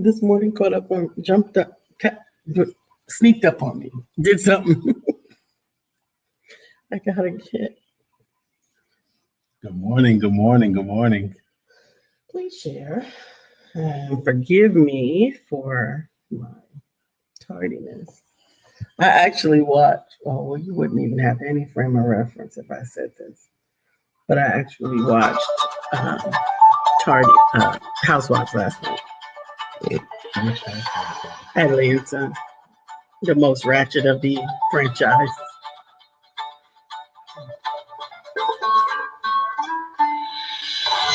this morning caught up on, jumped up, sneaked up on me, did something. I got a kid. Good morning, good morning, good morning. Please share. And forgive me for my tardiness. I actually watched, well, you wouldn't even have any frame of reference if I said this, but I actually watched Housewives last night. Atlanta, the most ratchet of the franchise.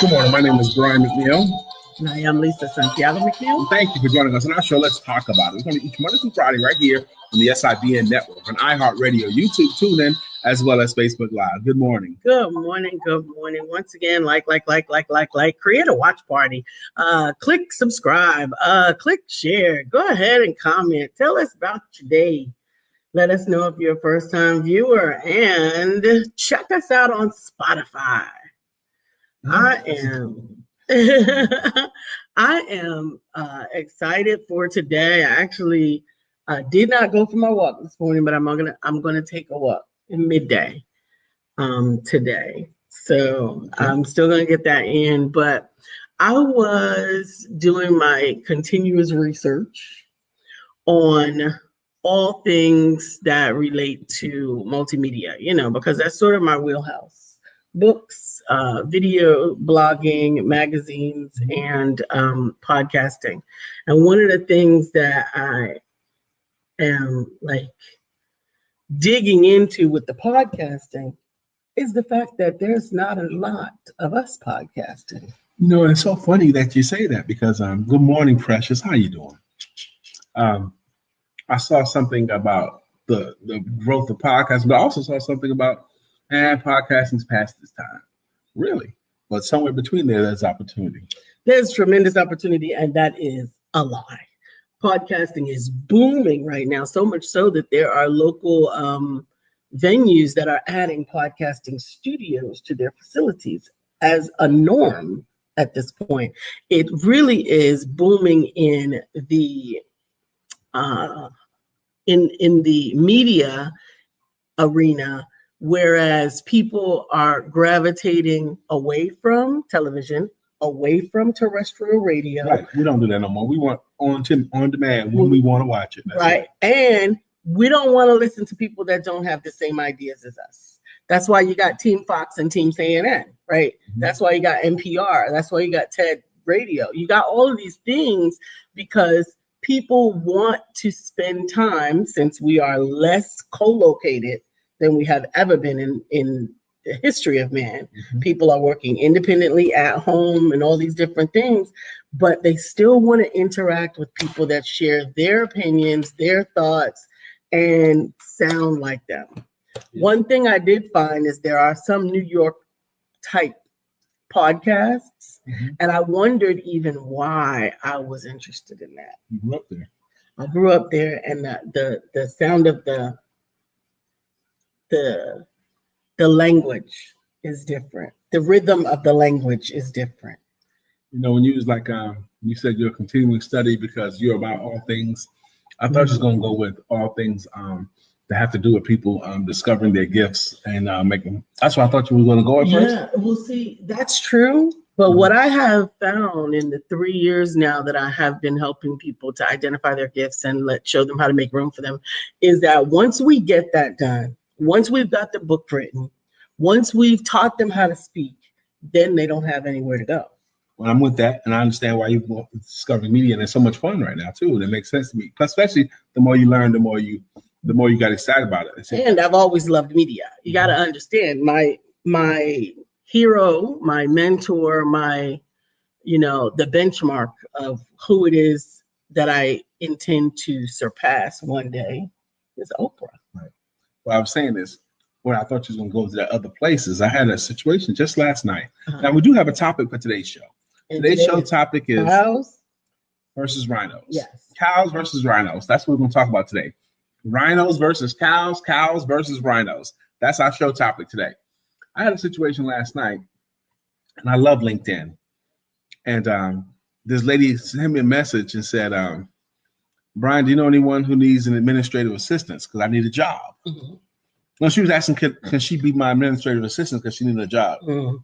Good morning, my name is Brian McNeill. And I am Lisa Santiago McNeill. Thank you for joining us on our show, Let's Talk About It. We're going to each Monday through Friday right here on the SIBN Network, on iHeartRadio, YouTube, TuneIn, as well as Facebook Live. Good morning. Good morning, good morning. Once again, like, create a watch party. Click subscribe, click share. Go ahead and comment. Tell us about your day. Let us know if you're a first-time viewer, and check us out on Spotify. I am excited for today. I actually did not go for my walk this morning, but I'm gonna take a walk in midday today. So I'm still gonna get that in. But I was doing my continuous research on all things that relate to multimedia, because that's sort of my wheelhouse. Books, video, blogging, magazines, and podcasting. And one of the things that I am digging into with the podcasting is the fact that there's not a lot of us podcasting. It's so funny that you say that because good morning, Precious. How you doing? I saw something about the growth of podcasting, but I also saw something about podcasting's past this time. Really? But somewhere between there's opportunity. There's tremendous opportunity, and that is a lie. Podcasting is booming right now, so much so that there are local venues that are adding podcasting studios to their facilities as a norm at this point. It really is booming in the in the media arena, whereas people are gravitating away from television, away from terrestrial radio. Right. We don't do that no more. We want on demand when we want to watch it. That's right. And we don't want to listen to people that don't have the same ideas as us. That's why you got Team Fox and Team CNN, right? Mm-hmm. That's why you got NPR. That's why you got TED Radio. You got all of these things because people want to spend time, since we are less co-located than we have ever been in the history of man. Mm-hmm. People are working independently at home and all these different things, but they still want to interact with people that share their opinions, their thoughts, and sound like them. Yeah. One thing I did find is there are some New York type podcasts, mm-hmm. and I wondered even why I was interested in that. You grew up there. I grew up there, and the sound of the language is different. The rhythm of the language is different. When you was you said you're continuing study because you're about all things. I thought you was gonna go with all things that have to do with people discovering their gifts and making. That's what I thought you were gonna go at first. Yeah, well, see, that's true. But what I have found in the 3 years now that I have been helping people to identify their gifts and show them how to make room for them is that once we get that done, once we've got the book written, once we've taught them how to speak, then they don't have anywhere to go. Well, I'm with that, and I understand why you're discovering media, and it's so much fun right now too. And it makes sense to me, especially the more you learn, the more you got excited about it. And I've always loved media. You got to understand, my hero, my mentor, my the benchmark of who it is that I intend to surpass one day is Oprah. Right. Well, I was saying this. Where I thought you was going to go to the other places. I had a situation just last night. Uh-huh. Now, we do have a topic for today's show. Today's show topic is cows versus rhinos. Yes. Cows versus rhinos. That's what we're going to talk about today. Rhinos versus cows, cows versus rhinos. That's our show topic today. I had a situation last night, and I love LinkedIn. And this lady sent me a message and said, Brian, do you know anyone who needs an administrative assistant? Because I need a job. Mm-hmm. No, she was asking, can she be my administrative assistant because she needed a job. Mm-hmm.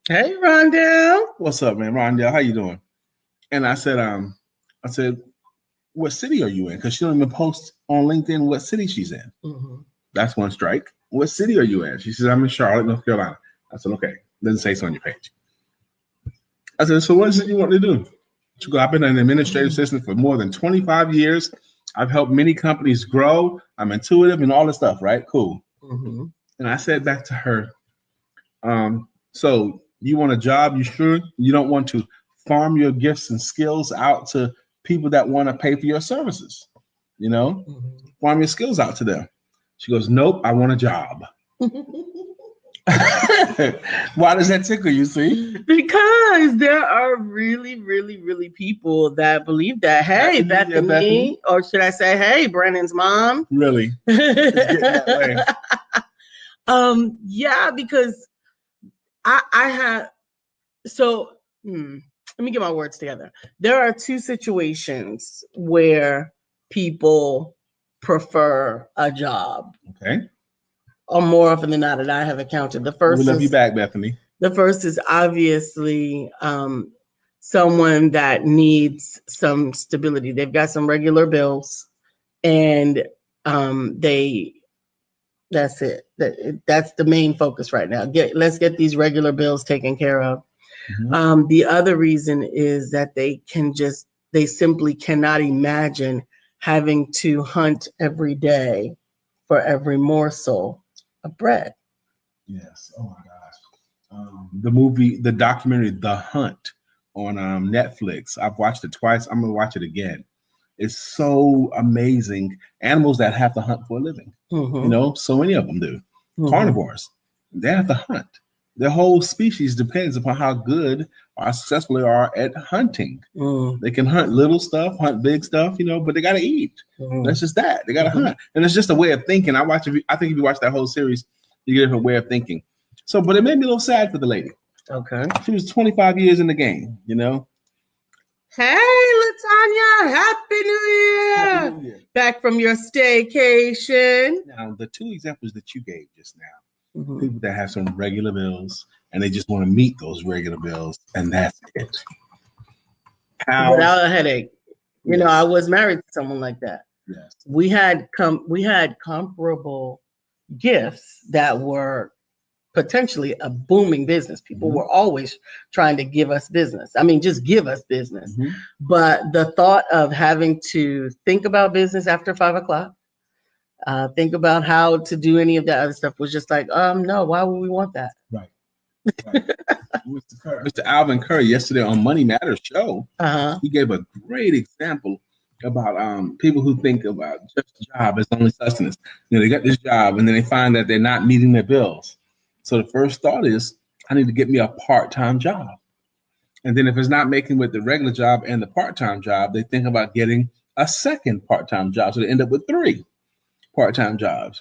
Hey, Rondell. What's up, man? Rondell, how you doing? And I said, what city are you in? Because she don't even post on LinkedIn what city she's in. Mm-hmm. That's one strike. What city are you in? She says, I'm in Charlotte, North Carolina. I said, okay. Doesn't say so on your page. I said, so what is it you want to do? She goes, I've been an administrative assistant for more than 25 years. I've helped many companies grow. I'm intuitive and all this stuff, right? Cool. Mm-hmm. And I said back to her, so you want a job? You sure you don't want to farm your gifts and skills out to people that want to pay for your services? You know, farm your skills out to them. She goes, nope, I want a job. Why does that tickle you, see? Because there are really, really, really people that believe that. Hey, Bethany, or should I say, hey, Brandon's mom. Really? It's getting that way. Yeah, because I have, so let me get my words together. There are two situations where people prefer a job. Okay. Or more often than not that I have encountered. The first, we love you back, Bethany. The first is obviously someone that needs some stability. They've got some regular bills, and that's it. That's the main focus right now. Let's get these regular bills taken care of. Mm-hmm. The other reason is that they simply cannot imagine having to hunt every day for every morsel of bread. Yes. Oh my gosh. The documentary The Hunt on Netflix. I've watched it twice. I'm gonna watch it again. It's so amazing. Animals that have to hunt for a living. Mm-hmm. You know, so many of them do. Mm-hmm. Carnivores, they have to hunt. Their whole species depends upon how good or how successful they are at hunting. Mm. They can hunt little stuff, hunt big stuff, you know, but they got to eat. Mm. That's just that. They got to hunt. And it's just a way of thinking. I think if you watch that whole series, you get a different way of thinking. So, but it made me a little sad for the lady. Okay. She was 25 years in the game, you know. Hey, Latanya, Happy New Year. Happy New Year. Back from your staycation. Now, the two examples that you gave just now, mm-hmm. people that have some regular bills and they just want to meet those regular bills, and that's it. Without a headache. You know, I was married to someone like that. Yes. We had comparable gifts that were potentially a booming business. People mm-hmm. were always trying to give us business. I mean, just give us business. Mm-hmm. But the thought of having to think about business after 5 o'clock, think about how to do any of that other stuff was just like, no, why would we want that? Right. Mr. Alvin Curry yesterday on Money Matters show, he gave a great example about people who think about just a job as only sustenance. You know, they got this job and then they find that they're not meeting their bills. So the first thought is, I need to get me a part-time job. And then if it's not making with the regular job and the part-time job, they think about getting a second part-time job. So they end up with 3 part-time jobs.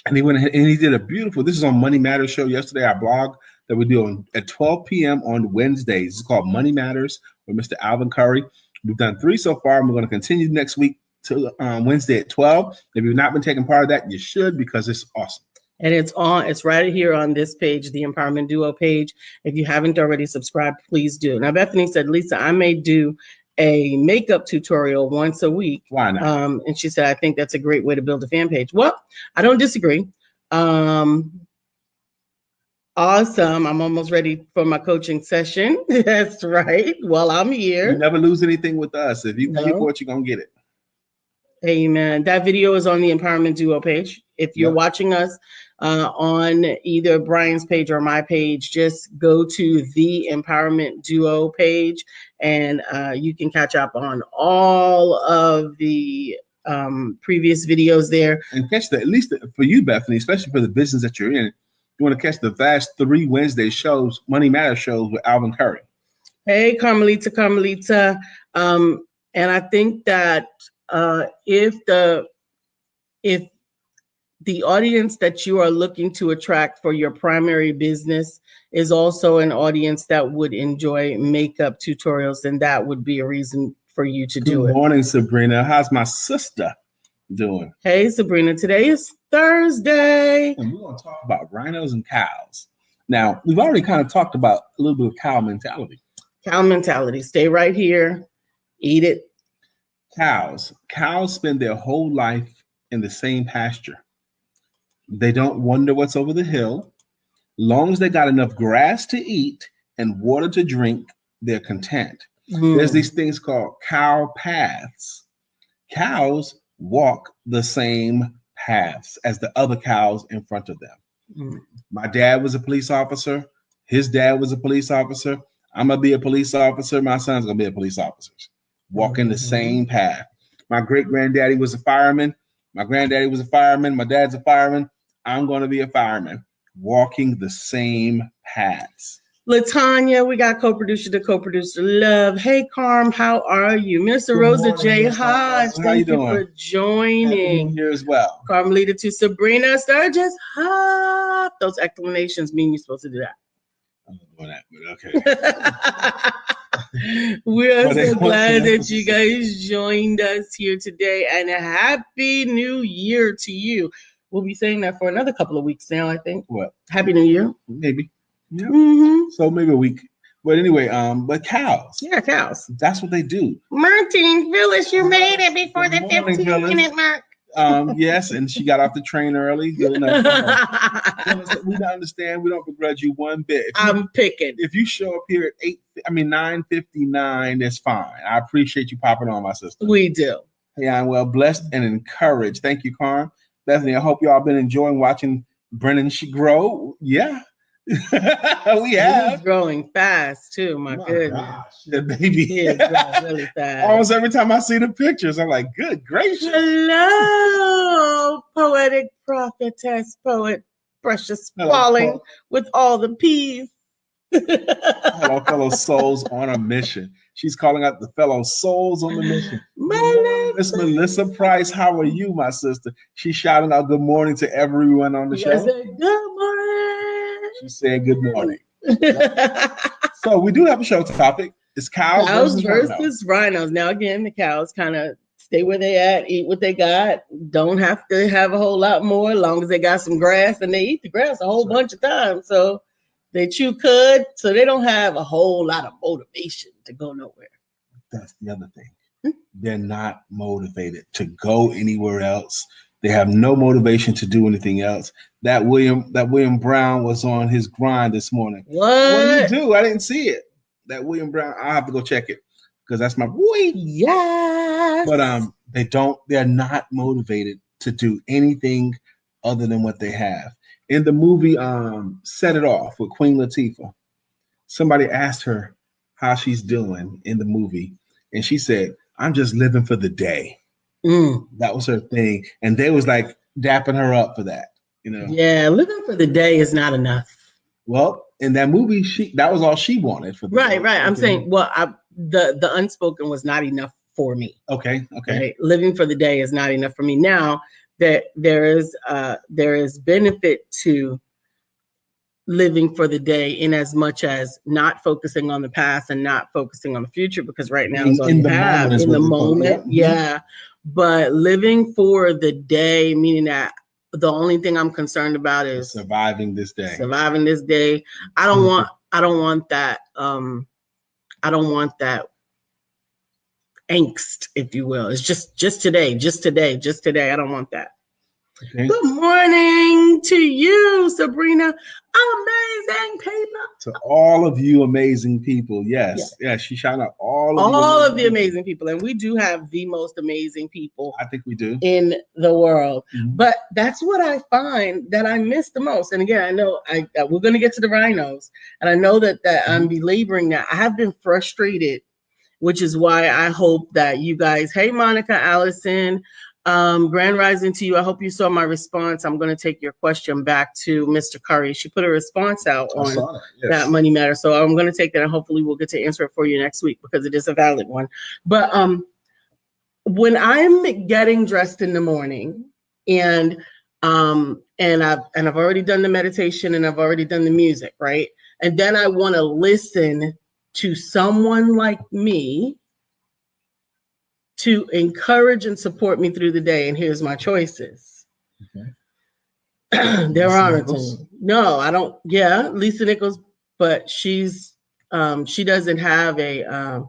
And he went ahead and he did a beautiful, this is on Money Matters show yesterday, our blog that we do at 12 p.m. on Wednesdays. It's called Money Matters with Mr. Alvin Curry. We've done 3 so far, and we're going to continue next week to Wednesday at 12. If you've not been taking part of that, you should, because it's awesome. And it's right here on this page, the Empowerment Duo page. If you haven't already subscribed, please do. Now, Bethany said, Lisa, I may do a makeup tutorial once a week. Why not? And she said, I think that's a great way to build a fan page. Well, I don't disagree. Awesome. I'm almost ready for my coaching session. That's right. Well, I'm here. You never lose anything with us. If you pay for it, you're going to get it. Amen. That video is on the Empowerment Duo page. If you're watching us on either Brian's page or my page, just go to the Empowerment Duo page, and you can catch up on all of the previous videos there. And catch at least for you, Bethany, especially for the business that you're in, you want to catch the last 3 Wednesday shows, Money Matters shows with Alvin Curry. Hey, Carmelita. And I think that if the audience that you are looking to attract for your primary business is also an audience that would enjoy makeup tutorials, then that would be a reason for you to do it. Good morning, Sabrina. How's my sister doing? Hey, Sabrina. Today is Thursday. And we're going to talk about rhinos and cows. Now, we've already kind of talked about a little bit of cow mentality. Cow mentality. Stay right here. Eat it. Cows spend their whole life in the same pasture. They don't wonder what's over the hill. Long as they got enough grass to eat and water to drink, they're content. There's these things called cow paths. Cows walk the same paths as the other cows in front of them. My dad was a police officer. His dad was a police officer. I'm going to be a police officer. My son's going to be a police officer. Walking the same path. My great-granddaddy was a fireman. My granddaddy was a fireman. My dad's a fireman. I'm going to be a fireman. Walking the same paths. Latanya, we got co-producer to co-producer Love. Hey, Carm, how are you? Mr. Rosa J. Hodge, thank you for joining. Here as well. Carmelita to Sabrina Sturgis. Hop. Those exclamations mean you're supposed to do that. I'm not doing that, but okay. We are so glad that you guys joined us here today, and a happy new year to you. We'll be saying that for another couple of weeks now, I think. What? Happy New Year. Maybe. Yeah. So maybe a week. But anyway, but cows. Yeah, cows. That's what they do. Martin, Phyllis, you made it before the 15-minute mark. Yes, and she got off the train early. We don't understand. We don't begrudge you one bit. I'm picking. If you show up here at 9:59, that's fine. I appreciate you popping on, my sister. We do. Hey, I'm well blessed and encouraged. Thank you, Carm. Bethany, I hope y'all been enjoying watching Brennan grow. Yeah. We have. He's growing fast too, my goodness. Gosh, the baby. He is growing really fast. Almost every time I see the pictures, I'm like, good gracious. Hello, poetic prophetess, poet, precious falling with all the peas. Hello, fellow souls on a mission. She's calling out the fellow souls on the mission. Miss Melissa Price, how are you, my sister? She's shouting out good morning to everyone on the show. Good morning. She said good morning. So we do have a show topic. It's cows versus rhinos. Now again, the cows kind of stay where they at, eat what they got. Don't have to have a whole lot more, as long as they got some grass, and they eat the grass a whole bunch of times. So they chew cud, so they don't have a whole lot of motivation to go nowhere. That's the other thing. They're not motivated to go anywhere else. They have no motivation to do anything else. That William Brown was on his grind this morning. What did he do? I didn't see it. That William Brown, I'll have to go check it because that's my boy. Yes. But they're not motivated to do anything other than what they have. In the movie Set It Off with Queen Latifah, somebody asked her how she's doing in the movie, and she said, I'm just living for the day. That was her thing. And they was like dapping her up for that, you know. Yeah, living for the day is not enough. Well, in that movie, that was all she wanted for the day. Right. I'm saying, the unspoken was not enough for me. Okay. Right? Living for the day is not enough for me. Now that there is benefit to living for the day in as much as not focusing on the past and not focusing on the future, because right now is all you have in the moment. Yeah. But living for the day, meaning that the only thing I'm concerned about is surviving this day. I don't want that. I don't want that angst, if you will. It's just today. I don't want that. Okay. Good morning to you, Sabrina. Amazing people. To all of you amazing people. Yes. She's shouting out all of the amazing people. And we do have the most amazing people. I think we do. In the world. Mm-hmm. But that's what I find that I miss the most. And again, I know we're going to get to the rhinos. And I know that I'm belaboring that. I have been frustrated, which is why I hope that you guys, hey, Monica, Allison, Grand Rising to you. I hope you saw my response. I'm going to take your question back to Mr. Curry. She put a response out on that Money Matter. So I'm going to take that and hopefully we'll get to answer it for you next week because it is a valid one. But when I'm getting dressed in the morning and And I've already done the meditation and I've already done the music, right? And then I want to listen to someone like me to encourage and support me through the day. And here's my choices. Okay. There aren't any. No, I don't. Yeah, Lisa Nichols, but she's she doesn't have a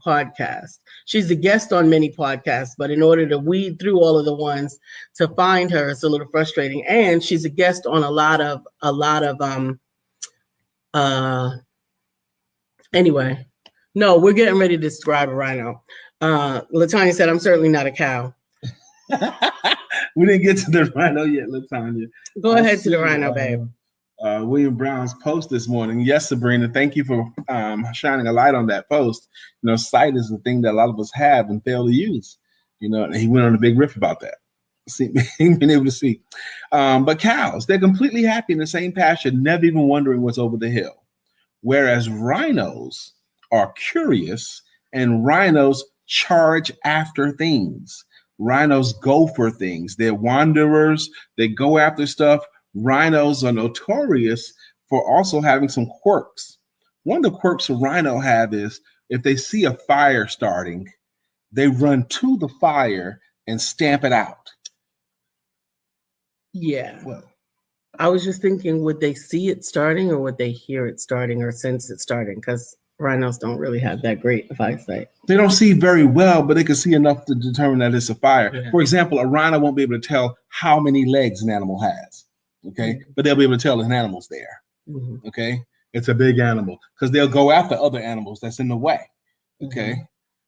podcast. She's a guest on many podcasts, but in order to weed through all of the ones to find her, it's a little frustrating. And she's a guest on a lot of anyway. No, we're getting ready to describe a RHINO. LaTanya said, I'm certainly not a cow. We didn't get to the RHINO yet, LaTanya. Go ahead to the RHINO, babe. William Brown's post this morning. Yes, Sabrina, thank you for shining a light on that post. You know, sight is the thing that a lot of us have and fail to use. You know, and he went on a big riff about that. See, being able to see. But cows, they're completely happy in the same pasture, never even wondering what's over the hill. Whereas rhinos are curious and rhinos charge after things. Rhinos go for things. They're wanderers. They go after stuff. Rhinos are notorious for also having some quirks. One of the quirks a rhino have is if they see a fire starting, they run to the fire and stamp it out. Yeah. Well, I was just thinking, would they see it starting or would they hear it starting or sense it starting? Because rhinos don't really have that great of eyesight. They don't see very well, but they can see enough to determine that it's a fire. Yeah. For example, a rhino won't be able to tell how many legs an animal has. Okay, mm-hmm. But they'll be able to tell if an animal's there. Mm-hmm. Okay, it's a big animal because they'll go after other animals that's in the way. Okay, mm-hmm.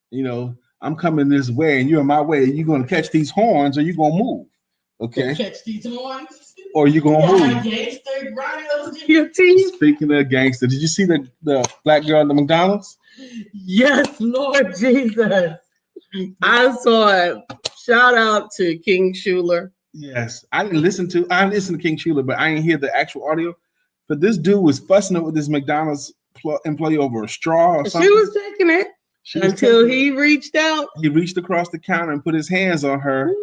You know, I'm coming this way and you're in my way. You're going to catch these horns or you're going to move. Okay, catch these horns or you're going to move. Gangster rhinos in your teeth. Speaking of gangster, did you see the black girl at the McDonald's? Yes, Lord Jesus, I saw it. Shout out to King Schuler. Yes, I listened to King Schuler, but I didn't hear the actual audio. But this dude was fussing with this McDonald's employee over a straw or something. She was taking it until he reached out. He reached across the counter and put his hands on her,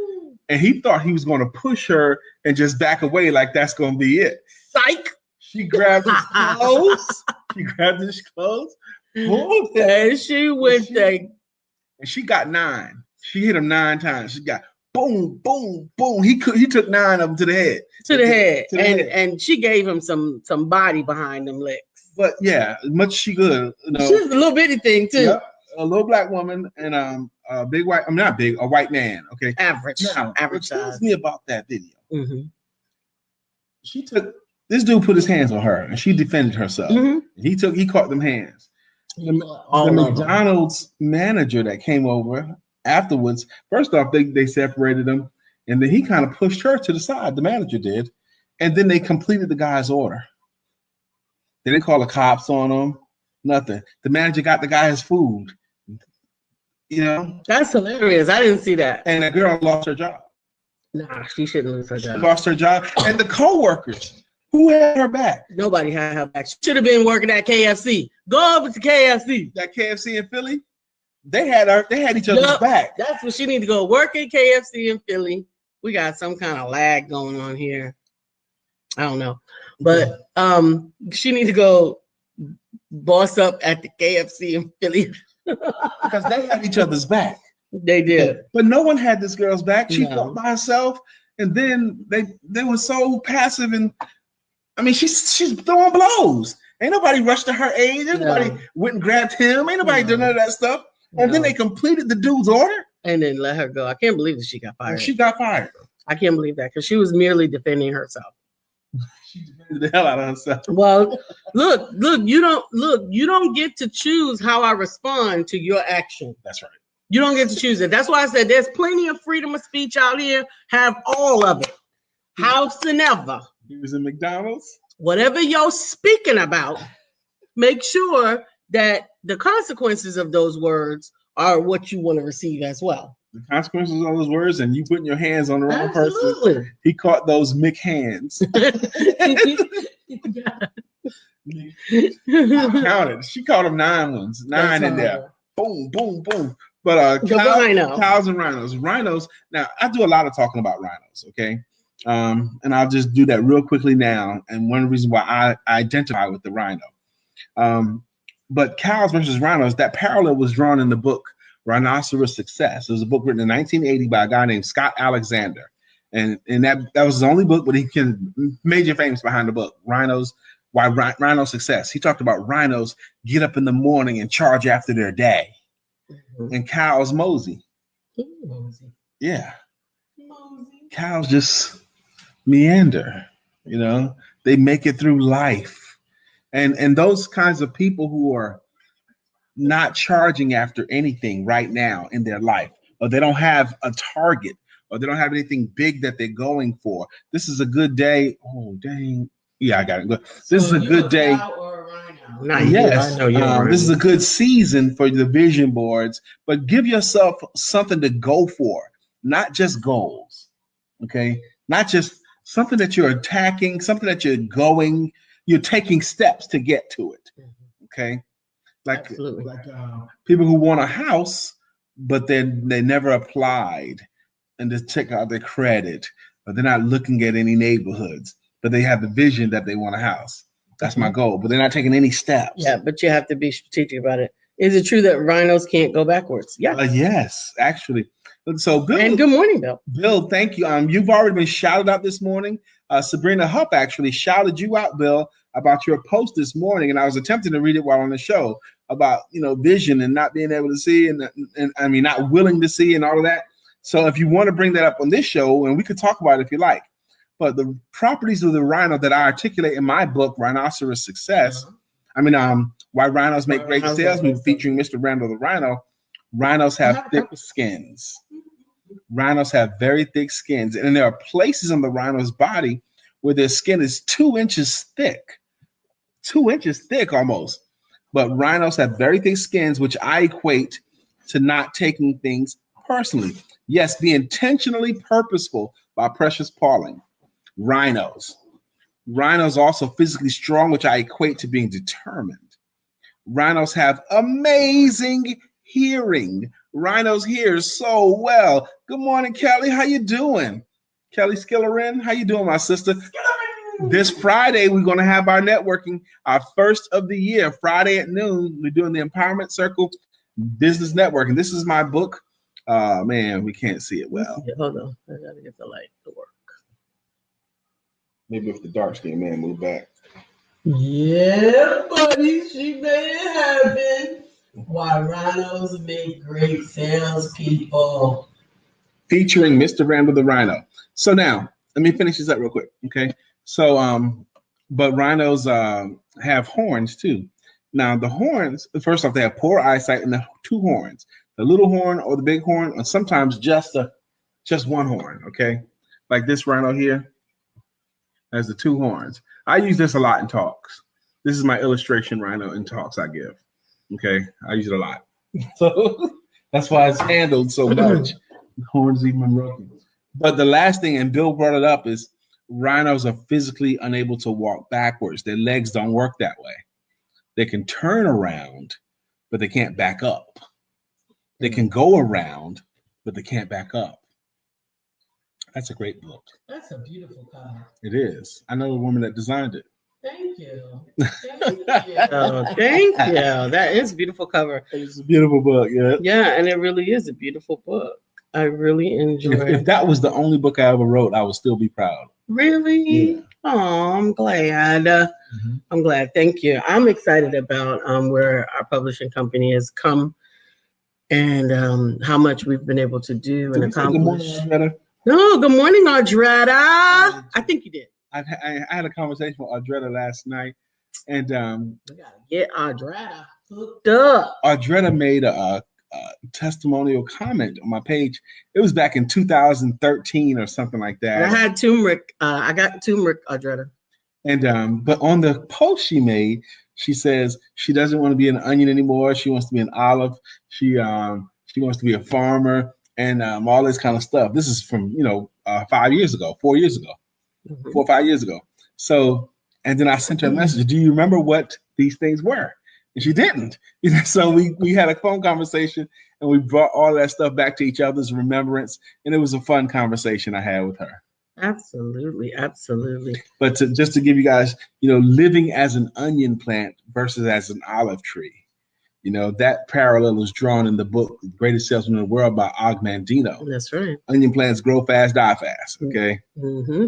and he thought he was going to push her and just back away like that's going to be it. Psych! She grabbed his clothes. And she went there. And she got 9. She hit him 9 times. She got boom, boom, boom. He took 9 of them to the head. To the head. And she gave him some body behind them licks. But yeah, as much as she could. You know, she's a little bitty thing too. Yep, a little black woman and a big white. I'm not big, a white man. Okay, average. Now, average size. Tells me about that video. Mm-hmm. This dude put his hands on her and she defended herself. Mm-hmm. He caught them hands. The McDonald's manager that came over afterwards, first off, they separated them, and then he kind of pushed her to the side. The manager did, and then they completed the guy's order. They didn't call the cops on him. Nothing. The manager got the guy his food. You know, that's hilarious. I didn't see that. And the girl lost her job. Nah, she shouldn't lose her job. She lost her job, and the co-workers. Who had her back? Nobody had her back. She should have been working at KFC. Go over to KFC. That KFC in Philly, they had each other's back. That's what she need to go work at KFC in Philly. We got some kind of lag going on here. I don't know, but she need to go boss up at the KFC in Philly because they had each other's back. They did, but no one had this girl's back. She fought by herself, and then they were so passive and. I mean, she's throwing blows. Ain't nobody rushed to her aid. Ain't nobody went and grabbed him. Ain't nobody done none of that stuff. And then they completed the dude's order. And then let her go. I can't believe that she got fired. She got fired. I can't believe that because she was merely defending herself. She defended the hell out of herself. Well, look, you don't get to choose how I respond to your action. That's right. You don't get to choose it. That's why I said there's plenty of freedom of speech out here. Have all of it. Howsoever. He was in McDonald's. Whatever you're speaking about, make sure that the consequences of those words are what you want to receive as well. The consequences of those words, and you putting your hands on the wrong person. He caught those Mick hands. I counted. She caught him 9 ones. 9 in there. Boom, boom, boom. But rhino. cows and rhinos. Rhinos. Now, I do a lot of talking about rhinos, okay? And I'll just do that real quickly now. And one reason why I identify with the rhino. But cows versus rhinos, that parallel was drawn in the book Rhinoceros Success. It was a book written in 1980 by a guy named Scott Alexander. And that was his only book, but he major famous behind the book, Rhinos, Why Rhino Success. He talked about rhinos get up in the morning and charge after their day. And cows mosey. Yeah. Cows just meander, you know, they make it through life. And those kinds of people who are not charging after anything right now in their life, or they don't have a target, or they don't have anything big that they're going for. This is a good day. Oh, dang. Yeah, I got it. This is a good day. Yes, this is a good season for the vision boards, but give yourself something to go for, not just goals, okay? Not just something that you're attacking, something that you're taking steps to get to it, okay? Like people who want a house, but they never applied and just check out their credit, but they're not looking at any neighborhoods, but they have the vision that they want a house. That's my goal, but they're not taking any steps. Yeah, but you have to be strategic about it. Is it true that rhinos can't go backwards? Yeah. Yes, actually. So Bill, and good morning, Bill. Bill, thank you. You've already been shouted out this morning. Sabrina Hupp actually shouted you out, Bill, about your post this morning, and I was attempting to read it while on the show about vision and not being able to see, and I mean not willing to see, and all of that. So if you want to bring that up on this show, and we could talk about it if you like. But the properties of the rhino that I articulate in my book, Rhinoceros Success, Why Rhinos Make Great Salesmen, featuring Mr. Randall the Rhino. Rhinos have thick skins. Rhinos have very thick skins. And there are places on the rhino's body where their skin is 2 inches thick. 2 inches thick almost. But rhinos have very thick skins, which I equate to not taking things personally. Yes, be intentionally purposeful by Precious Pauling. Rhinos also physically strong, which I equate to being determined. Rhinos have amazing hearing. Rhinos hear so well. Good morning, Kelly. How you doing? Kelly Skillerin, how you doing, my sister? This Friday, we're going to have our networking, our first of the year, Friday at noon. We're doing the Empowerment Circle Business Networking. This is my book. Man, we can't see it well. Hold on. I got to get the light to work. Maybe if the dark skinned man moved back. Yeah, buddy, she made it happen. Why Rhinos Make Great Salespeople. Featuring Mr. Randall the Rhino. So now, let me finish this up real quick, okay? So, but rhinos have horns too. Now, the horns, first off, they have poor eyesight and the two horns, the little horn or the big horn, or sometimes just one horn, okay? Like this rhino here has the two horns. I use this a lot in talks. This is my illustration rhino in talks I give, okay? I use it a lot. So that's why it's handled so much. The horns even broken. But the last thing, and Bill brought it up, is rhinos are physically unable to walk backwards. Their legs don't work that way. They can turn around, but they can't back up. They can go around, but they can't back up. That's a great book. That's a beautiful cover. It is. I know the woman that designed it. Thank you. Thank you. That is a beautiful cover. It's a beautiful book, yeah. Yeah, and it really is a beautiful book. I really enjoy it. If that was the only book I ever wrote, I would still be proud. Really? Yeah. Oh, I'm glad. I'm glad. Thank you. I'm excited about where our publishing company has come and how much we've been able to do and accomplish. No, good morning, Audretta. I think you did. I had a conversation with Audretta last night, and we gotta get Audretta hooked up. Audretta made a testimonial comment on my page. It was back in 2013 or something like that. I had turmeric. I got turmeric, Audretta. And but on the post she made, she says she doesn't want to be an onion anymore. She wants to be an olive. She wants to be a farmer and all this kind of stuff. This is from 4 years ago, 4 or 5 years ago. So, and then I sent her a message. Do you remember what these things were? And she didn't. So we had a phone conversation, and we brought all that stuff back to each other's remembrance, and it was a fun conversation I had with her. Absolutely, absolutely. But just to give you guys, living as an onion plant versus as an olive tree, that parallel is drawn in the book The Greatest Salesman in the World by Og Mandino. That's right. Onion plants grow fast, die fast. Okay.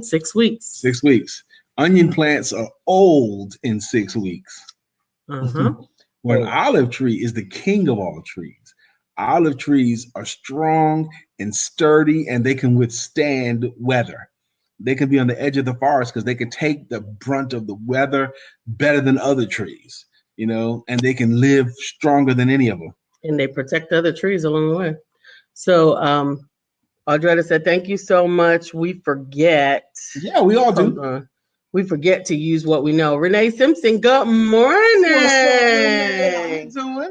6 weeks. 6 weeks. Onion plants are old in 6 weeks. Where an olive tree is the king of all trees. Olive trees are strong and sturdy, and they can withstand weather. They can be on the edge of the forest because they can take the brunt of the weather better than other trees, and they can live stronger than any of them. And they protect other trees along the way. So Audretta said, thank you so much. We forget. Yeah, we all do. We forget to use what we know. Renee Simpson, good morning.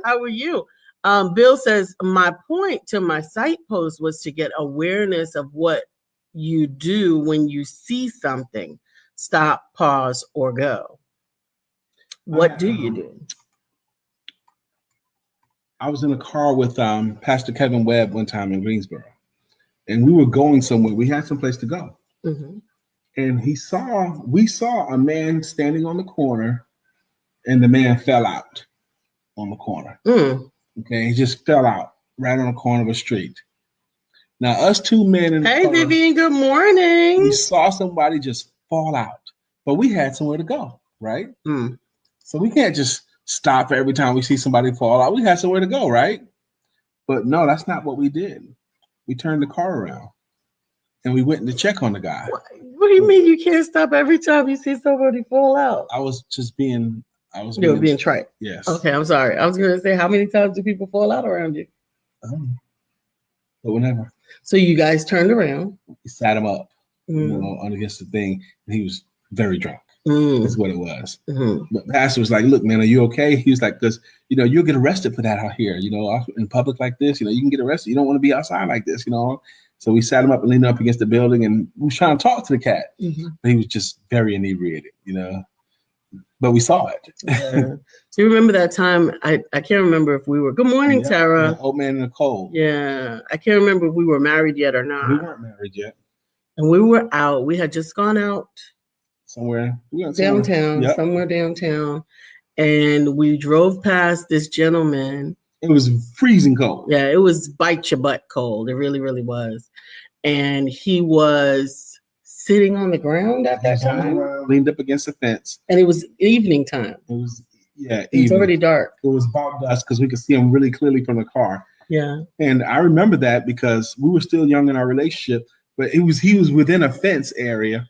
How are you? Bill says, my point to my site post was to get awareness of what you do when you see something. Stop, pause, or go. What do you do? I was in a car with Pastor Kevin Webb one time in Greensboro, and we were going somewhere. We had some place to go. And we saw a man standing on the corner, and the man fell out on the corner. Okay, he just fell out right on the corner of a street. Now, us two men in the car, Vivian, good morning. We saw somebody just fall out, but we had somewhere to go, right? So we can't just stop every time we see somebody fall out. We had somewhere to go, right? But no, that's not what we did. We turned the car around, and we went to check on the guy. What do you mean you can't stop every time you see somebody fall out? I was being trite. Yes. Okay, I'm sorry. I was going to say, how many times do people fall out around you? But whenever. So you guys turned around. We sat him up, on against the thing, and he was very drunk. That's what it was. But the pastor was like, look, man, are you okay? He was like, because, you'll get arrested for that out here, in public like this, you can get arrested. You don't want to be outside like this, So we sat him up and leaned up against the building, and we was trying to talk to the cat. But he was just very inebriated, But we saw it. Do you remember that time? I can't remember if we were. Good morning, Tara. Old man in the cold. Yeah. I can't remember if we were married yet or not. We weren't married yet. And we were out. We had just gone out. Somewhere. Downtown. Yep. Somewhere downtown. And we drove past this gentleman. It was freezing cold. Yeah, it was bite your butt cold. It really, really was. And he was sitting on the ground at that time. Leaned up against the fence. And it was evening time. It was, It was already dark. It was about dusk because we could see him really clearly from the car. Yeah. And I remember that because we were still young in our relationship, but he was within a fence area,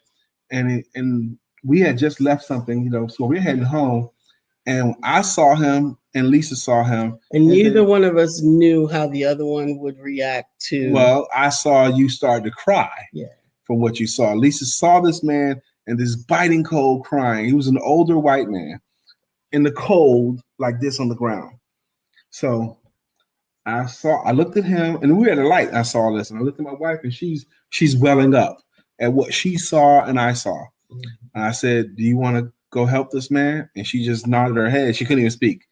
and we had just left something, so we're heading home, and I saw him and Lisa saw him. And neither one of us knew how the other one would react to. Well, I saw you start to cry. Yeah. From what you saw. Lisa saw this man in this biting cold crying. He was an older white man in the cold like this on the ground. So I looked at him, and we were at a light. I saw this, and I looked at my wife, and she's welling up at what she saw and I saw. And I said, do you want to go help this man? And she just nodded her head. She couldn't even speak.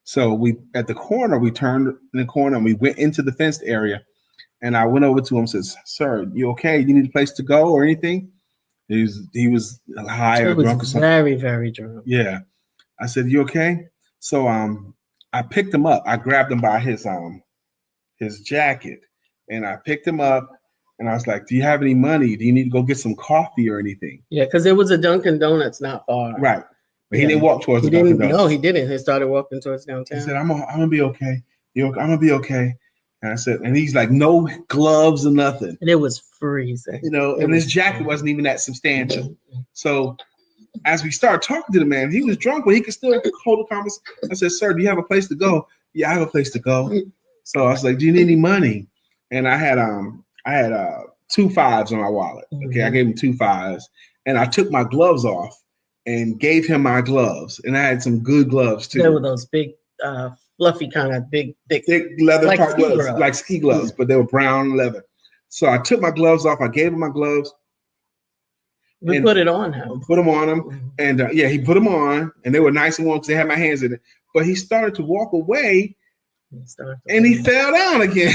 So we turned in the corner, and we went into the fenced area. And I went over to him and says, sir, you okay? You need a place to go or anything? He was high or drunk or something. Very, very drunk. Yeah. I said, you okay? So I picked him up. I grabbed him by his jacket, and I picked him up, and I was like, do you have any money? Do you need to go get some coffee or anything? Yeah, because there was a Dunkin' Donuts not far. Right. But he didn't walk towards the Dunkin' Donuts. No, he didn't. He started walking towards downtown. He said, I'm gonna be okay. I'm gonna be okay. And I said, and he's like, no gloves or nothing. And it was freezing. And his jacket wasn't even that substantial. So as we started talking to the man, he was drunk, but he could still hold a conversation. I said, sir, do you have a place to go? Yeah, I have a place to go. So I was like, do you need any money? And I had 2 5s on my wallet. Okay, I gave him 2 5s, and I took my gloves off and gave him my gloves. And I had some good gloves too. They were those big, fluffy kind of thick leather like type gloves, like ski gloves, but they were brown leather. So I took my gloves off. I gave him my gloves. We put it on him. Put them on him. And yeah, he put them on, and they were nice and warm because they had my hands in it. But he started to walk away, and he fell down again.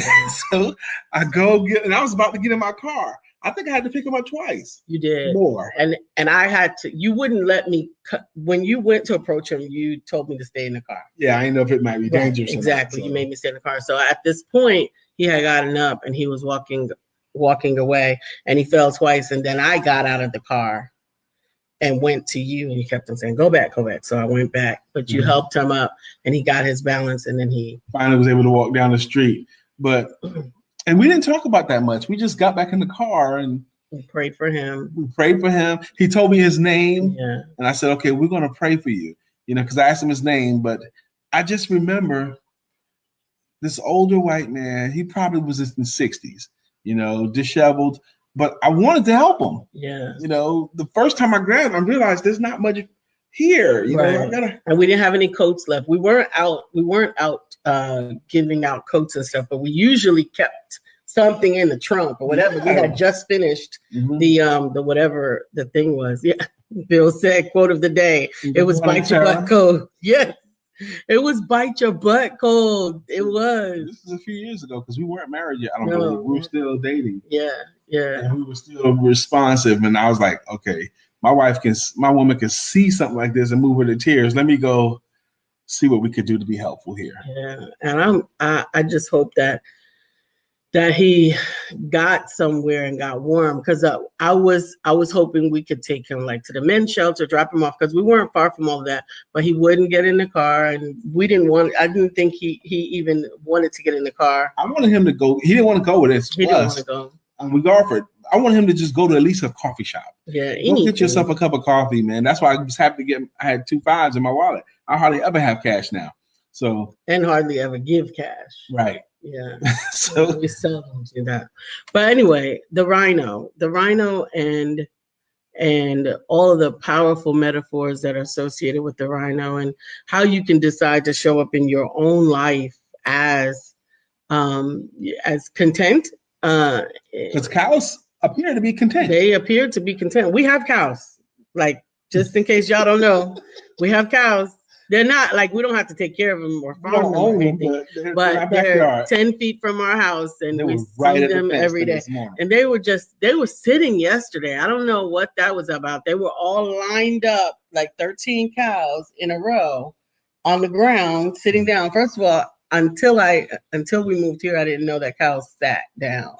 So I go get, and I was about to get in my car. I think I had to pick him up twice. You did. More. And I had to, you wouldn't let me, when you went to approach him, you told me to stay in the car. Yeah, I didn't know if it might be dangerous. Exactly. You made me stay in the car. So at this point, he had gotten up and he was walking away, and he fell twice. And then I got out of the car and went to you, and you kept on saying, go back. So I went back, but you helped him up, and he got his balance, and then he finally was able to walk down the street. But and we didn't talk about that much. We just got back in the car and we prayed for him. He told me his name. Yeah. And I said, okay, we're going to pray for you, because I asked him his name. But I just remember this older white man. He probably was in his 60s, disheveled. But I wanted to help him. Yeah. The first time I grabbed him, I realized there's not much here. And we didn't have any coats left. We weren't out giving out coats and stuff, but we usually kept something in the trunk or whatever. Yeah. We had just finished the whatever the thing was. Yeah. Bill said, quote of the day. It was bite your butt cold. Yes. It was bite your butt cold. It was. This was a few years ago because we weren't married yet. I don't believe we were still dating. Yeah. Yeah. And we were still responsive. And I was like, okay, my woman can see something like this and move her to tears. Let me go see what we could do to be helpful here. Yeah. And I just hope that he got somewhere and got warm, because I was hoping we could take him like to the men's shelter, drop him off, because we weren't far from all of that, but he wouldn't get in the car, and I didn't think he even wanted to get in the car. I wanted him to go. He didn't want to go with us. He didn't want to go. And we offered. I want him to just go to at least a coffee shop. Yeah, go get yourself a cup of coffee, man. That's why I was happy to get. I had 2 5s in my wallet. I hardly ever have cash now. So and hardly ever give cash. Right. Yeah. So we seldom do that. But anyway, the RHINO, and all of the powerful metaphors that are associated with the RHINO, and how you can decide to show up in your own life as content. Because cows appear to be content. They appear to be content. We have cows. Like, just in case y'all don't know, we have cows. They're not like, we don't have to take care of them or farm them or anything, but they're 10 feet from our house, and we see them every day. And they were sitting yesterday. I don't know what that was about. They were all lined up, like 13 cows in a row on the ground, sitting down. First of all, until we moved here, I didn't know that cows sat down.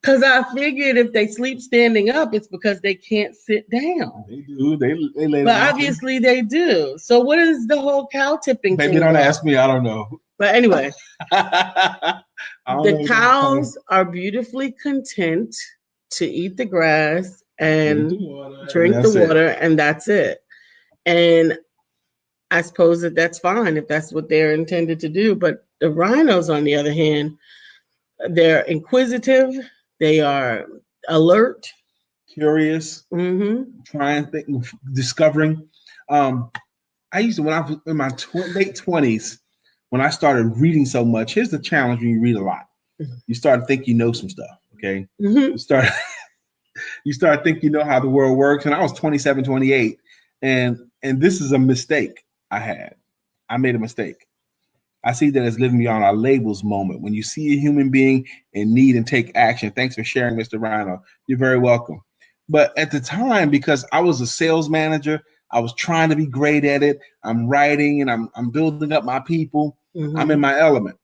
Because I figured if they sleep standing up, it's because they can't sit down. They do. They lay down. But obviously they do. So what is the whole cow tipping thing? Maybe don't ask me. I don't know. But anyway, the cows are beautifully content to eat the grass and drink the water, and that's it. And I suppose that's fine if that's what they're intended to do. But the RHINOs, on the other hand, they're inquisitive. They are alert, curious, trying, thinking, discovering. I used to, when I was in my late 20s, when I started reading so much. Here's the challenge when you read a lot: you start to think you know some stuff. Okay, you start to think you know how the world works. And I was 27, 28, and this is a mistake I had. I made a mistake. I see that as living beyond our labels moment. When you see a human being in need and take action. Thanks for sharing, Mr. RHINO. You're very welcome. But at the time, because I was a sales manager, I was trying to be great at it. I'm writing and I'm building up my people. I'm in my element.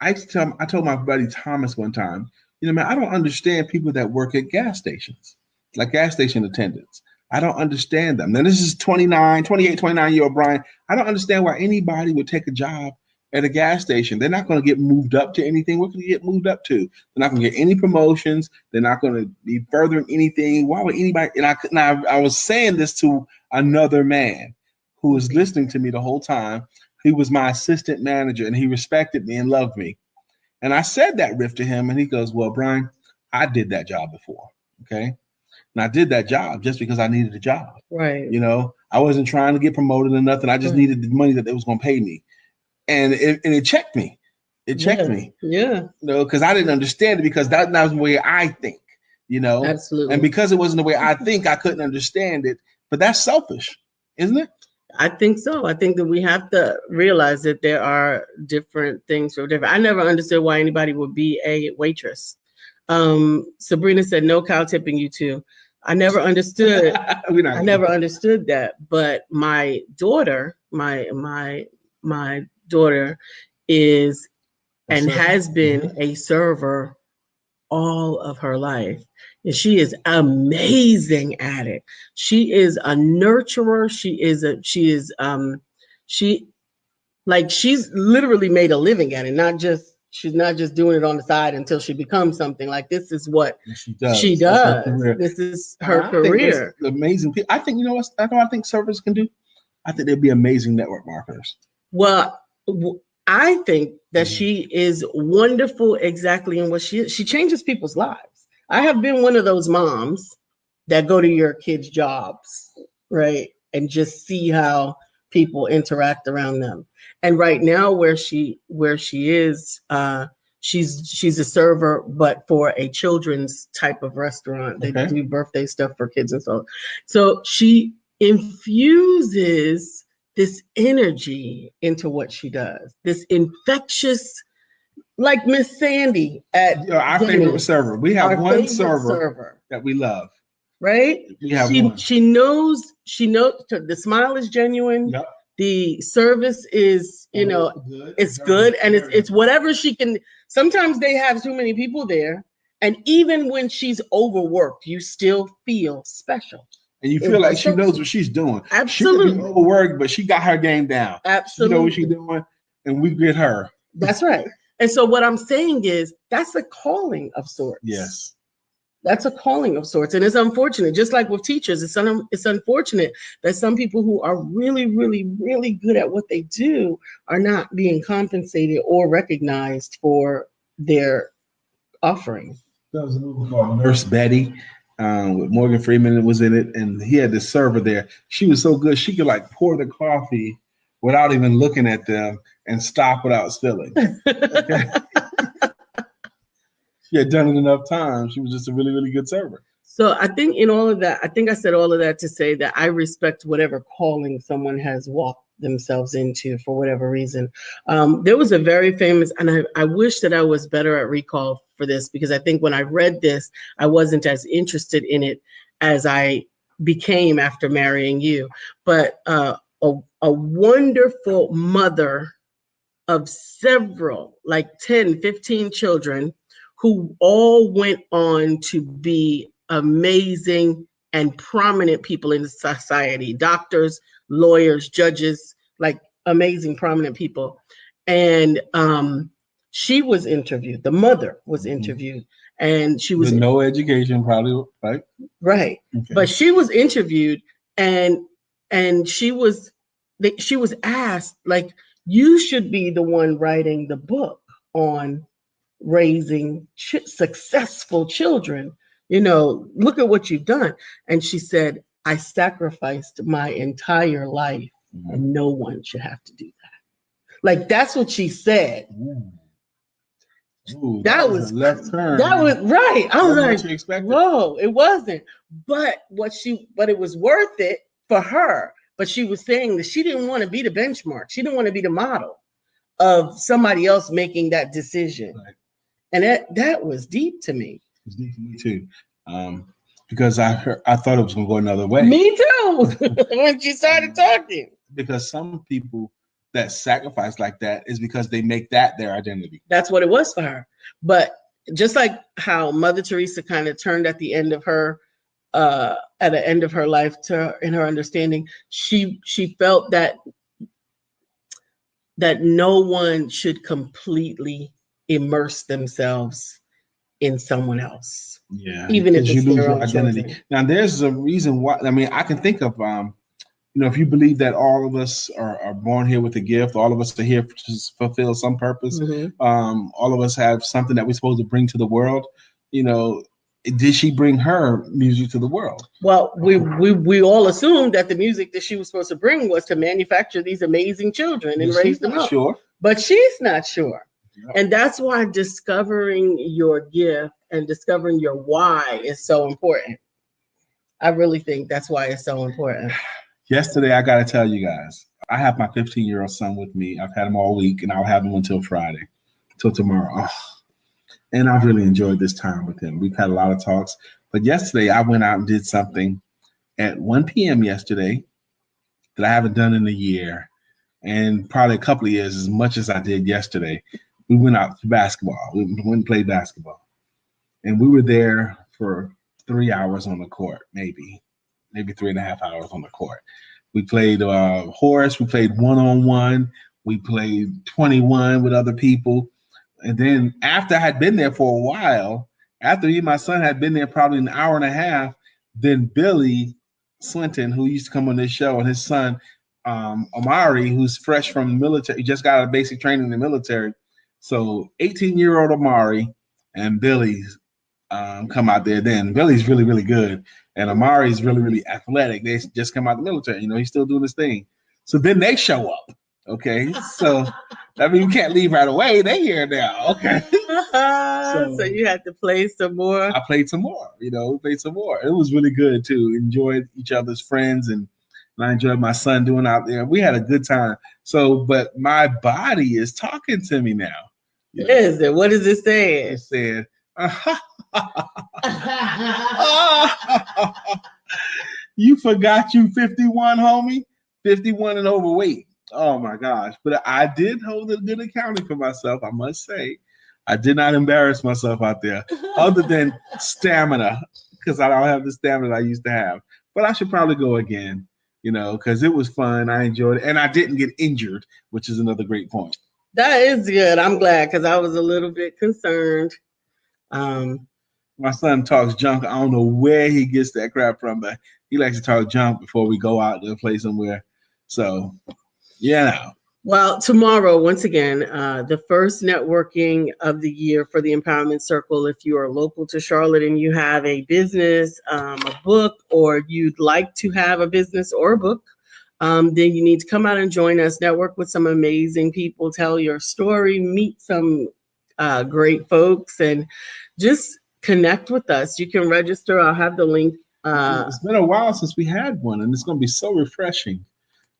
I told my buddy Thomas one time, man, I don't understand people that work at gas stations, like gas station attendants. I don't understand them. Now, this is 29-year-old Brian. I don't understand why anybody would take a job at a gas station. They're not going to get moved up to anything. What can you get moved up to? They're not going to get any promotions. They're not going to be furthering anything. Why would anybody? And I was saying this to another man who was listening to me the whole time. He was my assistant manager, and he respected me and loved me. And I said that riff to him, and he goes, well, Brian, I did that job before. Okay. And I did that job just because I needed a job. Right. I wasn't trying to get promoted or nothing. I just needed the money that they was going to pay me. And it checked me. It checked me. Yeah. Because I didn't understand it, because that was the way I think. you know? Absolutely. And because it wasn't the way I think, I couldn't understand it. But that's selfish, isn't it? I think so. I think that we have to realize that there are different things for different. I never understood why anybody would be a waitress. Sabrina said, no cow tipping, you too. I never understood. I never understood that. But my daughter, my daughter is and has been a server all of her life. And she is amazing at it. She is a nurturer. She's literally made a living at it. She's not just doing it on the side until she becomes something. Like, this is what she does. This is her career. Amazing people. I think, you know what I think servers can do? I think they'd be amazing network marketers. Well, I think that she is wonderful exactly in what she is. She changes people's lives. I have been one of those moms that go to your kids' jobs, right? And just see how people interact around them. And right now where she is, she's a server, but for a children's type of restaurant. They do birthday stuff for kids and so. So she infuses this energy into what she does, this infectious, like Miss Sandy at our favorite server. We have one server that we love, right? We have one. She knows the smile is genuine. Yep. The service is, it's good, and it's whatever she can. Sometimes they have too many people there, and even when she's overworked, you still feel special. And you feel like she knows what she's doing. Absolutely. She could be overworked, but she got her game down. Absolutely. She knows what she's doing, and we get her. That's right. And so what I'm saying is that's a calling of sorts. Yes. That's a calling of sorts. And it's unfortunate, just like with teachers, it's unfortunate that some people who are really, really, really good at what they do are not being compensated or recognized for their offering. There was a movie called Nurse Betty. With Morgan Freeman was in it, and he had this server there. She was so good, she could like pour the coffee without even looking at them and stop without spilling. Okay? She had done it enough times. She was just a really, really good server. So I think in all of that, I think I said all of that to say that I respect whatever calling someone has walked themselves into for whatever reason. There was a very famous, and I wish that I was better at recall for this, because I think when I read this, I wasn't as interested in it as I became after marrying you. But a wonderful mother of several, like 10, 15 children, who all went on to be amazing and prominent people in society, doctors, lawyers, judges, like amazing, prominent people. And she was interviewed, the mother was interviewed, and she was— with no education, probably, right? Right. Okay. But she was interviewed, and she was asked, like, you should be the one writing the book on raising successful children. Look at what you've done. And she said, I sacrificed my entire life, and no one should have to do that. Like, that's what she said. Ooh, that was a left turn. That was right. I was like, whoa, it wasn't. But it was worth it for her. But she was saying that she didn't want to be the benchmark. She didn't want to be the model of somebody else making that decision. Right. And that was deep to me. It was deep to me too. Because I thought it was going to go another way. Me too. When she started talking. Because some people that sacrifice like that is because they make that their identity. That's what it was for her. But just like how Mother Teresa kind of turned at the end of her life in her understanding, she felt that no one should completely immerse themselves in someone else. Yeah, even if you lose your identity. Children. Now, there's a reason why. I mean, I can think of, if you believe that all of us are born here with a gift, all of us are here to fulfill some purpose. All of us have something that we're supposed to bring to the world. Did she bring her music to the world? Well, we all assumed that the music that she was supposed to bring was to manufacture these amazing children and raise them up. Sure, but she's not sure. And that's why discovering your gift and discovering your why is so important. I really think that's why it's so important. Yesterday, I got to tell you guys, I have my 15-year-old son with me. I've had him all week, and I'll have him until Friday, till tomorrow. Oh, and I've really enjoyed this time with him. We've had a lot of talks. But yesterday, I went out and did something at 1 p.m. yesterday that I haven't done in a year, and probably a couple of years, as much as I did yesterday. We went out to basketball. We went and played basketball. And we were there for 3 hours on the court, maybe 3.5 hours on the court. We played horse. We played one-on-one. We played 21 with other people. And then after I had been there for a while, after me and my son had been there probably an hour and a half, then Billy Swinton, who used to come on this show, and his son, Amari, who's fresh from the military, he just got out of basic training in the military. So 18-year-old Amari and Billy come out there then. Billy's really, really good. And Amari's really, really athletic. They just come out of the military. You know, he's still doing his thing. So then they show up. Okay. So, I mean, you can't leave right away. They're here now. Okay. So you had to play some more. I played some more. You know, we played some more. It was really good, too. Enjoyed each other's friends. And I enjoyed my son doing out there. We had a good time. So, but my body is talking to me now. You know? Is it? What is it saying? It said, you forgot you 51, homie. 51 and overweight. Oh my gosh. But I did hold a good accounting for myself, I must say. I did not embarrass myself out there, other than stamina, because I don't have the stamina I used to have. But I should probably go again, you know, because it was fun. I enjoyed it. And I didn't get injured, which is another great point. That is good. I'm glad, because I was a little bit concerned. My son talks junk. I don't know where he gets that crap from, but he likes to talk junk before we go out to play somewhere. So, yeah. Well, tomorrow, once again, the first networking of the year for the Empowerment Circle. If you are local to Charlotte and you have a business, a book, or you'd like to have a business or a book, then you need to come out and join us, network with some amazing people, tell your story, meet some great folks, and just connect with us. You can register. I'll have the link. It's been a while since we had one, and it's going to be so refreshing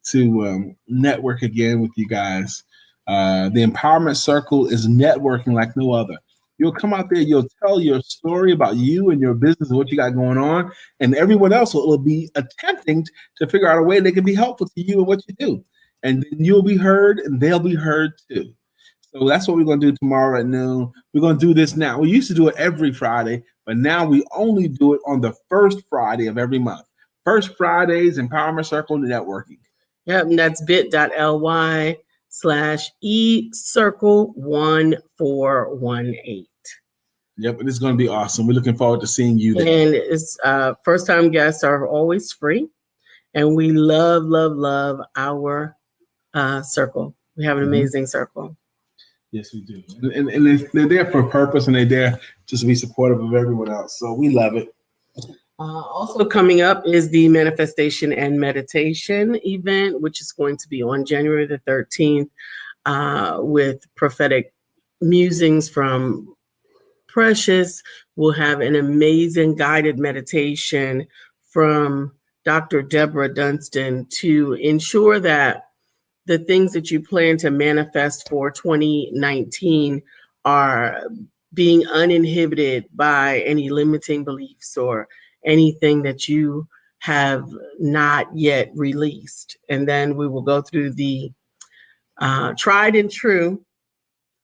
to network again with you guys. The Empowerment Circle is networking like no other. You'll come out there, you'll tell your story about you and your business and what you got going on, and everyone else will be attempting to figure out a way they can be helpful to you and what you do. And then you'll be heard, and they'll be heard too. So that's what we're going to do tomorrow at noon. We're going to do this now. We used to do it every Friday, but now we only do it on the first Friday of every month. First Fridays, Empowerment Circle Networking. Yep, and that's bit.ly/eCircle1418. Yep, and it's going to be awesome. We're looking forward to seeing you there. And it's first-time guests are always free, and we love, love, love our circle. We have an amazing circle. Yes, we do. And they're there for a purpose, and they're there just to be supportive of everyone else. So we love it. Also coming up is the Manifestation and Meditation event, which is going to be on January the 13th with prophetic musings from Precious. We'll have an amazing guided meditation from Dr. Deborah Dunstan to ensure that the things that you plan to manifest for 2019 are being uninhibited by any limiting beliefs or anything that you have not yet released. And then we will go through the tried and true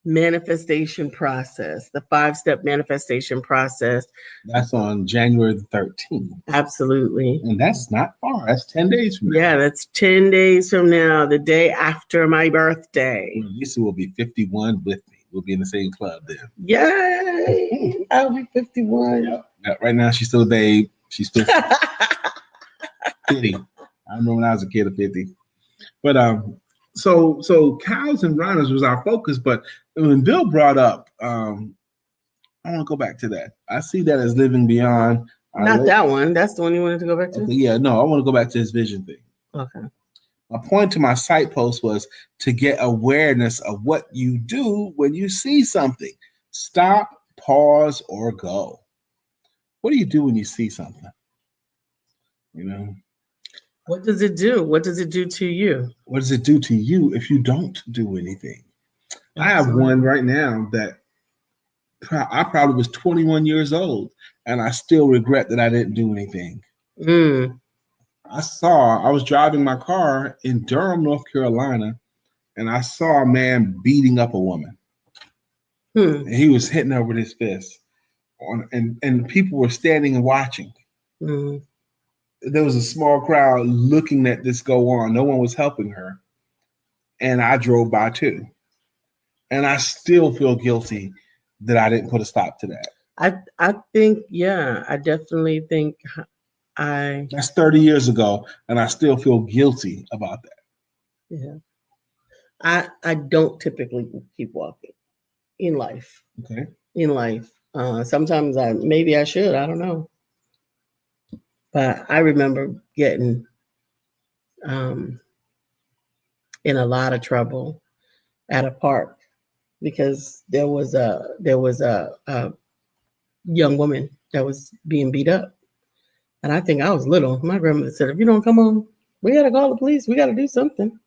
manifestation process, the 5-step manifestation process. That's on January the 13th. Absolutely. And that's not far. That's 10 days from now. Yeah, that's 10 days from now, the day after my birthday. Lisa will be 51 with me. We'll be in the same club then. Yay! I'll be 51. Yep. Right now, she's still a babe. She's still 50. I remember when I was a kid of 50. But so cows and rhinos was our focus. But when Bill brought up, I want to go back to that. I see that as living beyond. Not that one. That's the one you wanted to go back to? Okay, yeah, no, I want to go back to his vision thing. Okay. My point to my site post was to get awareness of what you do when you see something. Stop pause or go. What do you do when you see something? You know? What does it do? What does it do to you? What does it do to you if you don't do anything? Absolutely. I have one right now that I probably was 21 years old, and I still regret that I didn't do anything. I was driving my car in Durham, North Carolina, and I saw a man beating up a woman. And he was hitting her with his fist. And people were standing and watching. There was a small crowd looking at this go on. No one was helping her. And I drove by too. And I still feel guilty that I didn't put a stop to that. I think, yeah, I definitely think that's 30 years ago, and I still feel guilty about that. Yeah. I don't typically keep walking in life. Okay. In life. Sometimes maybe I should, I don't know. But I remember getting in a lot of trouble at a park because there was a young woman that was being beat up. And I think I was little. My grandmother said, if you don't come on, we got to call the police. We got to do something.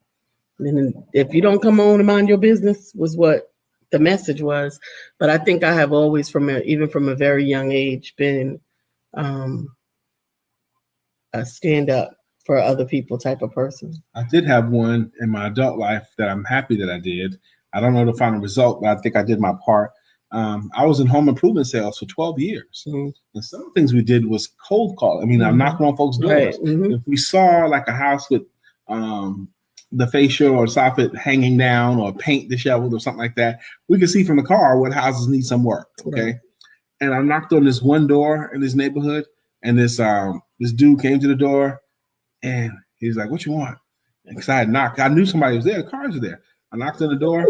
And then if you don't come on and mind your business was what the message was. But I think I have always, even from a very young age, been a stand up for other people type of person. I did have one in my adult life that I'm happy that I did. I don't know the final result, but I think I did my part. I was in home improvement sales for 12 years. And some of the things we did was cold call. I mean, I'm knocking on folks' doors. Right. If we saw like a house with the fascia or soffit hanging down or paint disheveled or something like that, we could see from the car what houses need some work. Okay. Right. And I knocked on this one door in this neighborhood, and this dude came to the door, and he's like, "What you want?" Because I had knocked. I knew somebody was there. The cars were there. I knocked on the door,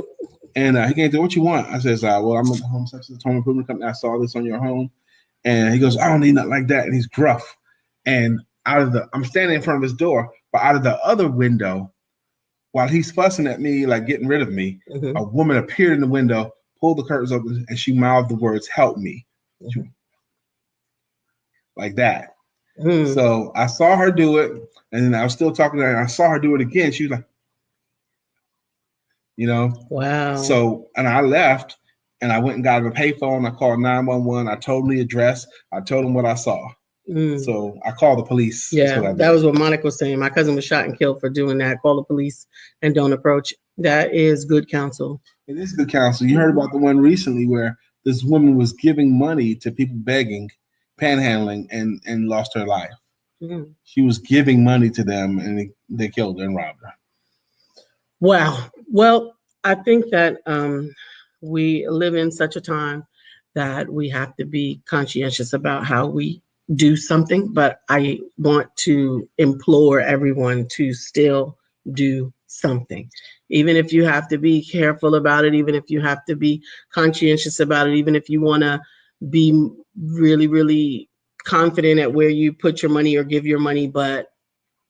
and he came to, "What you want?" I says, "Well, I'm at the home improvement company. I saw this on your home." And he goes, "I don't need nothing like that." And he's gruff. And I'm standing in front of his door, but out of the other window, while he's fussing at me, like getting rid of me, a woman appeared in the window, pulled the curtains open, and she mouthed the words, "Help me." Like that. So I saw her do it, and then I was still talking to her, and I saw her do it again. She was like, Wow. So, and I left, and I went and got a payphone. I called 911. I told them the address. I told them what I saw. So I called the police. Yeah, that was what Monica was saying. My cousin was shot and killed for doing that. Call the police and don't approach. That is good counsel. It is good counsel. You heard about the one recently where this woman was giving money to people begging, panhandling, and lost her life. She was giving money to them, and they killed her and robbed her. Wow. Well, I think that we live in such a time that we have to be conscientious about how we do something, but I want to implore everyone to still do something. Even if you have to be careful about it, even if you have to be conscientious about it, even if you want to be really, really confident at where you put your money or give your money, but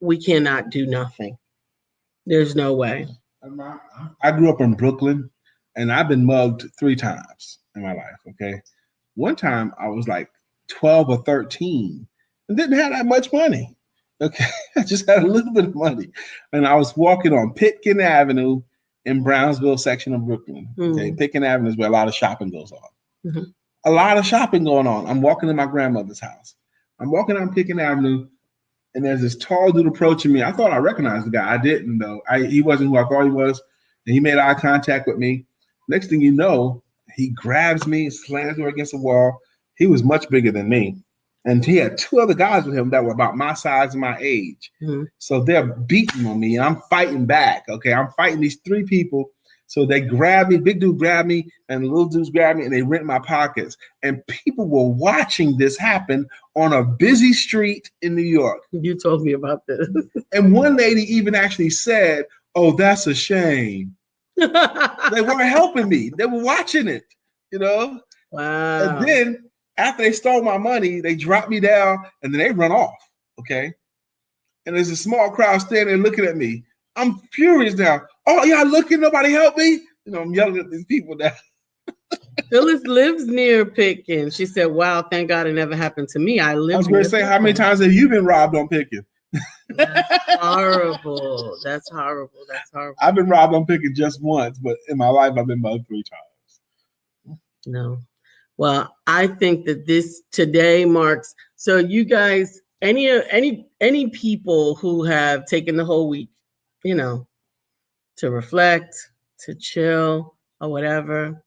we cannot do nothing. There's no way. I grew up in Brooklyn, and I've been mugged 3 times in my life, okay? One time I was like 12 or 13 and didn't have that much money, okay? I just had a little bit of money. And I was walking on Pitkin Avenue in Brownsville section of Brooklyn, okay? Pitkin Avenue is where a lot of shopping goes on. A lot of shopping going on. I'm walking to my grandmother's house. I'm walking on Pitkin Avenue, and there's this tall dude approaching me. I thought I recognized the guy. I didn't, though. He wasn't who I thought he was. And he made eye contact with me. Next thing you know, he grabs me, slams me against the wall. He was much bigger than me. And he had 2 other guys with him that were about my size and my age. So they're beating on me, and I'm fighting back, okay? I'm fighting these 3 people. So they grabbed me, big dude grabbed me, and the little dudes grabbed me, and they rent my pockets. And people were watching this happen on a busy street in New York. You told me about this. And one lady even actually said, "Oh, that's a shame." They weren't helping me. They were watching it, Wow. And then after they stole my money, they dropped me down, and then they run off, okay? And there's a small crowd standing there looking at me. I'm furious now. "Oh, y'all looking, nobody help me?" I'm yelling at these people now. Phyllis lives near Pickens. She said, "Wow, thank God it never happened to me. I was going to say, how many times have you been robbed on Pickens? That's horrible. That's horrible. That's horrible. I've been robbed on Pickens just once, but in my life, I've been about 3 times. No. Well, I think that this today marks. So you guys, any people who have taken the whole week, to reflect, to chill, or whatever,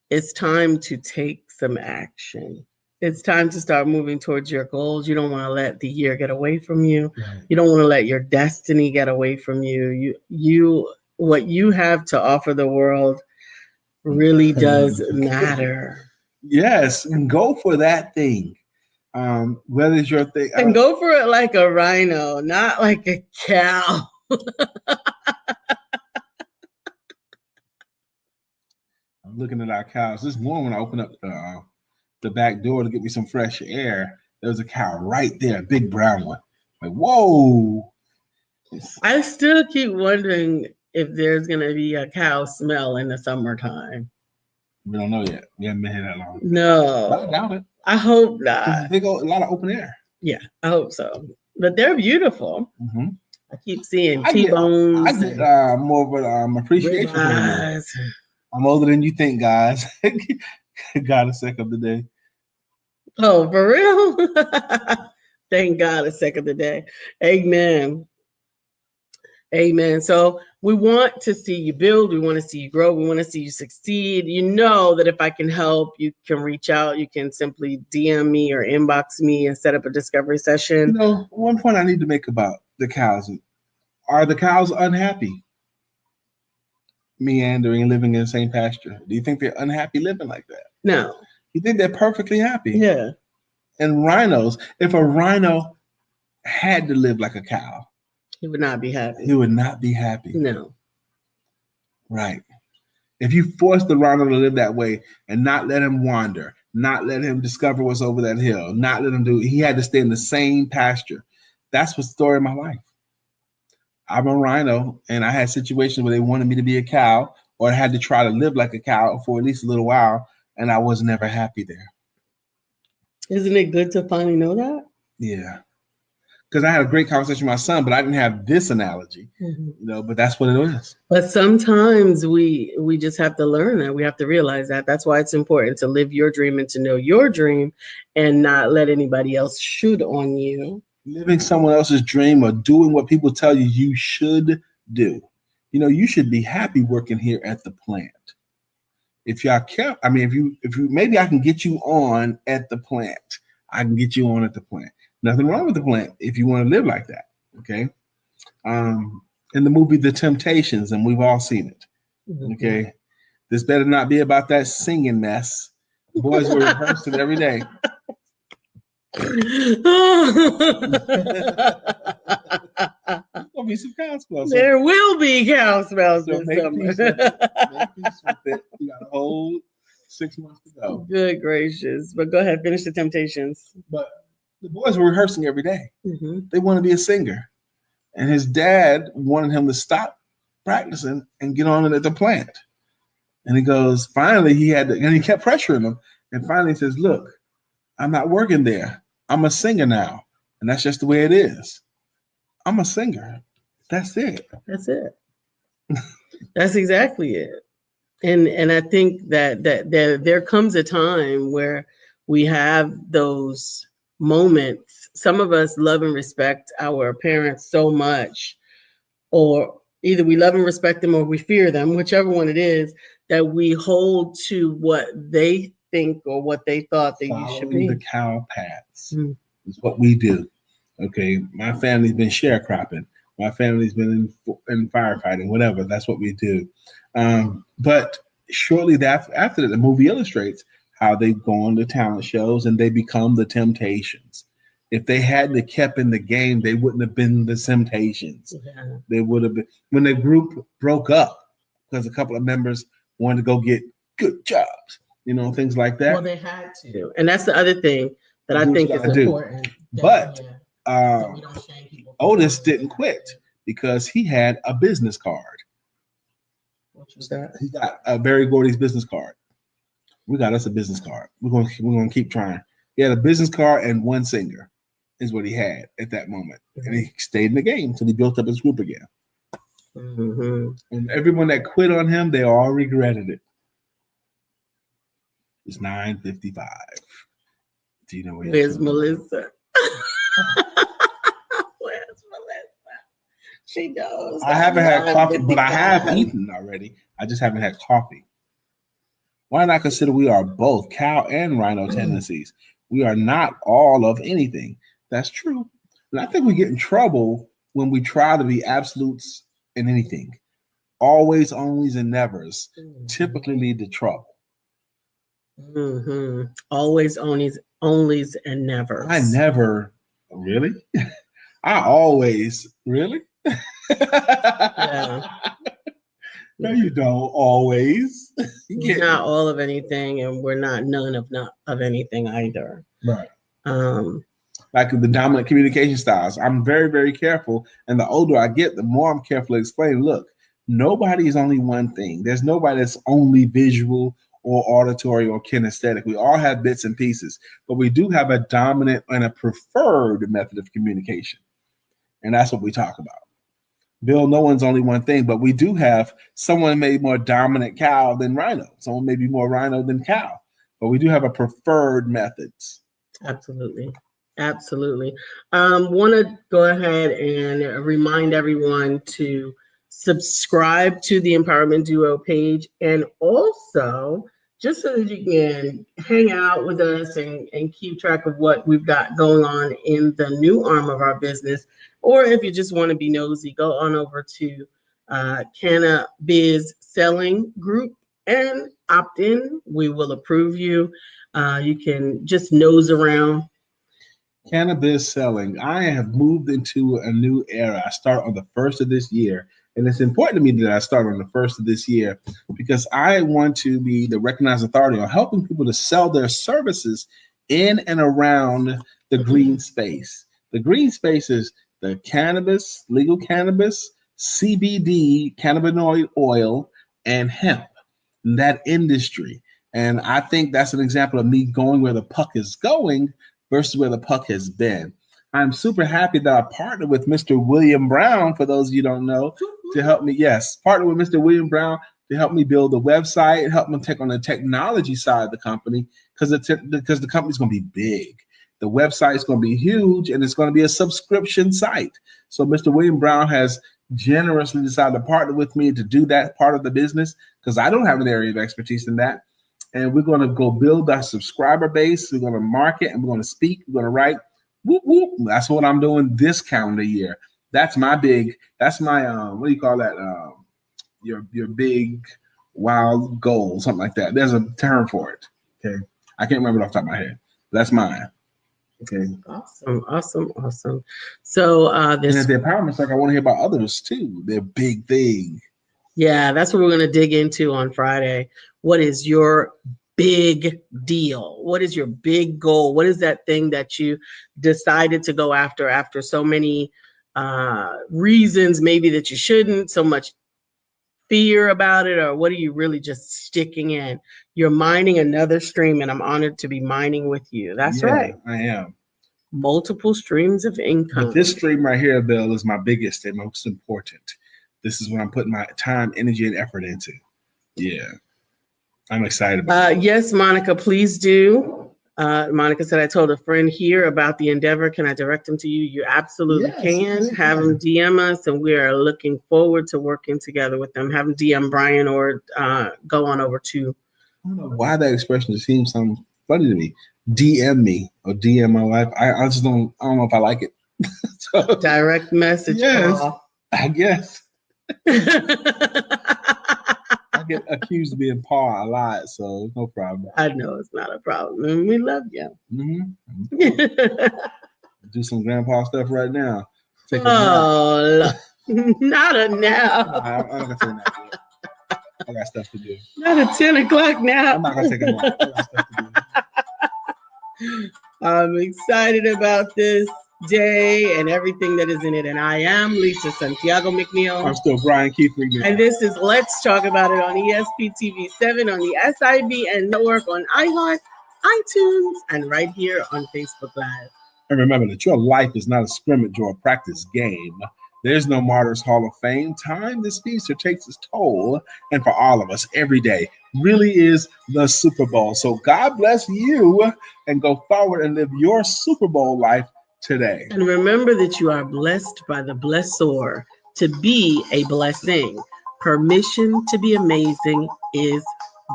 it's time to take some action. It's time to start moving towards your goals. You don't want to let the year get away from you. Right. You don't want to let your destiny get away from you. What you have to offer the world really does matter. Yes, and go for that thing. Whether it's your thing. And go for it like a RHINO, not like a cow. I'm looking at our cows. This morning when I opened up the back door to get me some fresh air, there was a cow right there, a big brown one. Like, whoa. I still keep wondering if there's going to be a cow smell in the summertime. We don't know yet. We haven't been here that long. No. But I doubt it. I hope not. They go a lot of open air. Yeah, I hope so. But they're beautiful. Mm-hmm. I keep seeing T-bones. I get more of an appreciation for them. I'm older than you think, guys. God, a sec of the day. Oh, for real? Thank God, a sec of the day. Amen. Amen. So we want to see you build. We want to see you grow. We want to see you succeed. You know that if I can help, you can reach out. You can simply DM me or inbox me and set up a discovery session. One point I need to make about the cows. Are the cows unhappy? Meandering, living in the same pasture. Do you think they're unhappy living like that? No. You think they're perfectly happy? Yeah. And rhinos, if a rhino had to live like a cow, he would not be happy. He would not be happy. No. Right. If you force the rhino to live that way and not let him wander, not let him discover what's over that hill, not let him he had to stay in the same pasture. That's what's the story of my life. I'm a rhino, and I had situations where they wanted me to be a cow, or I had to try to live like a cow for at least a little while, and I was never happy there. Isn't it good to finally know that? Yeah. Because I had a great conversation with my son, but I didn't have this analogy, but that's what it is. But sometimes we just have to learn that. We have to realize that. That's why it's important to live your dream and to know your dream and not let anybody else shoot on you. Living someone else's dream or doing what people tell you you should do. You should be happy working here at the plant. If y'all care, if you maybe I can get you on at the plant. I can get you on at the plant. Nothing wrong with the plant if you want to live like that. Okay. In the movie The Temptations, and we've all seen it. Okay. This better not be about that singing mess. The boys were rehearsing every day. There'll be some cow smells. There will be cow smells this summer. Make peace with it. You got a whole 6 months to go. Good gracious. But go ahead, finish The Temptations. But the boys were rehearsing every day. They want to be a singer. And his dad wanted him to stop practicing and get on it at the plant. And he goes, finally, and he kept pressuring him. And finally he says, look, I'm not working there. I'm a singer now. And that's just the way it is. I'm a singer. That's it. That's it. That's exactly it. And I think that there comes a time where we have those moments. Some of us love and respect our parents so much, or either we love and respect them or we fear them, whichever one it is, that we hold to what they think or what they thought that you should be. The cow paths is what we do. Okay, my family's been sharecropping. My family's been in firefighting, whatever. That's what we do. But shortly after that, the movie illustrates how they go on to talent shows and they become the Temptations. If they hadn't kept in the game, they wouldn't have been the Temptations. Yeah. They would have been, when the group broke up because a couple of members wanted to go get good jobs, things like that. Well, they had to. And that's the other thing that I think is important. But Otis didn't quit because he had a business card. What was that? He got Barry Gordy's business card. We got us a business card. We're gonna keep trying. He had a business card and one singer is what he had at that moment. And he stayed in the game until he built up his group again. And everyone that quit on him, they all regretted it. It's 9:55. Do you know where's Melissa? Where's Melissa? She knows. I haven't had coffee, but I have eaten already. I just haven't had coffee. Why not consider we are both cow and RHINO tendencies? We are not all of anything. That's true. And I think we get in trouble when we try to be absolutes in anything. Always, onlys, and nevers typically lead to trouble. Always, onlys, and nevers. I never, really? I always, really? Yeah. No, you don't always. We're not all of anything, and we're not not of anything either. Right. Like the dominant communication styles. I'm very, very careful. And the older I get, the more I'm careful to explain, look, nobody is only one thing. There's nobody that's only visual or auditory or kinesthetic. We all have bits and pieces, but we do have a dominant and a preferred method of communication. And that's what we talk about. Bill, no one's only one thing, but we do have someone may be more dominant cow than RHINO. Someone may be more RHINO than cow, but we do have a preferred methods. Absolutely. Absolutely. Want to go ahead and remind everyone to subscribe to the Empowerment Duo page, and also just so that you can hang out with us and keep track of what we've got going on in the new arm of our business. Or if you just want to be nosy, go on over to Cannabiz Selling Group and opt in. We will approve you. You can just nose around. Cannabis selling. I have moved into a new era. I start on the 1st of this year. And it's important to me that I start on the 1st of this year because I want to be the recognized authority on helping people to sell their services in and around the green space. The green space is the cannabis, legal cannabis, CBD, cannabinoid oil, and hemp, that industry. And I think that's an example of me going where the puck is going versus where the puck has been. I'm super happy that I partnered with Mr. William Brown, for those of you who don't know, to help me, partner with Mr. William Brown to help me build a website and help me take on the technology side of the company because the company's going to be big. The website is going to be huge, and it's going to be a subscription site. So Mr. William Brown has generously decided to partner with me to do that part of the business because I don't have an area of expertise in that. And we're going to go build our subscriber base. We're going to market, and we're going to speak. We're going to write. Whoop, whoop. That's what I'm doing this calendar year. That's my what do you call that? Your big wild goal, something like that. There's a term for it. Okay. I can't remember it off the top of my head. That's mine. Okay. Awesome. So and at the empowerment circle, I want to hear about others too. Their big thing. Yeah, that's what we're going to dig into on Friday. What is your big deal? What is your big goal? What is that thing that you decided to go after so many reasons maybe that you shouldn't, so much fear about it, or what are you really just sticking in? You're mining another stream, and I'm honored to be mining with you. That's right. I am. Multiple streams of income. But this stream right here, Bill, is my biggest and most important. This is what I'm putting my time, energy, and effort into. Yeah. I'm excited about it. Yes, Monica, please do. Monica said, I told a friend here about the endeavor. Can I direct them to you? You absolutely can. Have them DM us, and we are looking forward to working together with them. Have them DM Brian or go on over to. I don't know why that expression just seems so funny to me. DM me or DM my wife. I don't know if I like it. So, direct message. Yes, I guess. I get accused of being Paul a lot, so no problem. I know it's not a problem. And we love you. Mm-hmm. Do some grandpa stuff right now. Take a nap. Not a nap. I'm not gonna take a nap yet. I got stuff to do. Not a 10 o'clock nap. I'm not gonna take a nap. I got stuff to do. I'm excited about this. day, and everything that is in it. And I am Lisa Santiago McNeill. I'm still Brian Keith McNeill. And this is Let's Talk About It on ESPTV7, on the SIBN network, on iHeart, iTunes, and right here on Facebook Live. And remember that your life is not a scrimmage or a practice game. There's no Martyrs Hall of Fame. Time this feature takes its toll, and for all of us, every day really is the Super Bowl. So God bless you, and go forward and live your Super Bowl life today. And remember that you are blessed by the blessor. To be a blessing, permission to be amazing is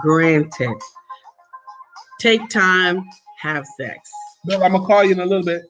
granted. Take time, have sex. Bill, I'm going to call you in a little bit.